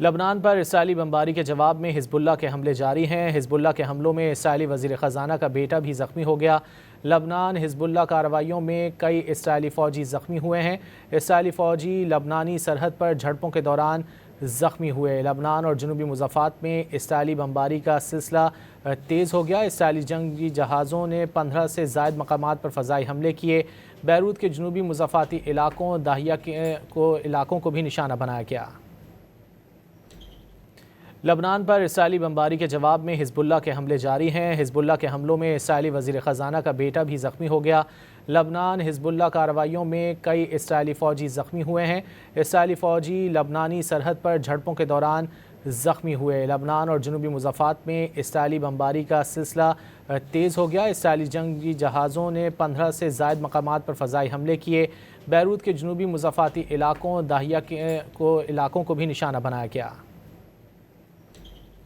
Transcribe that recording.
لبنان پر اسرائیلی بمباری کے جواب میں حزب اللہ کے حملے جاری ہیں۔ حزب اللہ کے حملوں میں اسرائیلی وزیر خزانہ کا بیٹا بھی زخمی ہو گیا۔ لبنان حزب اللہ کارروائیوں میں کئی اسرائیلی فوجی زخمی ہوئے ہیں۔ اسرائیلی فوجی لبنانی سرحد پر جھڑپوں کے دوران زخمی ہوئے۔ لبنان اور جنوبی مضافات میں اسرائیلی بمباری کا سلسلہ تیز ہو گیا۔ اسرائیلی جنگی جہازوں نے 15 سے زائد مقامات پر فضائی حملے کیے۔ بیروت کے جنوبی مضافاتی علاقوں کو بھی نشانہ بنایا گیا۔ لبنان پر اسرائیلی بمباری کے جواب میں حزب اللہ کے حملے جاری ہیں۔ حزب اللہ کے حملوں میں اسرائیلی وزیر خزانہ کا بیٹا بھی زخمی ہو گیا۔ لبنان حزب اللہ کارروائیوں میں کئی اسرائیلی فوجی زخمی ہوئے ہیں۔ اسرائیلی فوجی لبنانی سرحد پر جھڑپوں کے دوران زخمی ہوئے۔ لبنان اور جنوبی مضافات میں اسرائیلی بمباری کا سلسلہ تیز ہو گیا۔ اسرائیلی جنگی جہازوں نے 15 سے زائد مقامات پر فضائی حملے کیے۔ بیروت کے جنوبی مضافاتی علاقوں کو بھی نشانہ بنایا گیا۔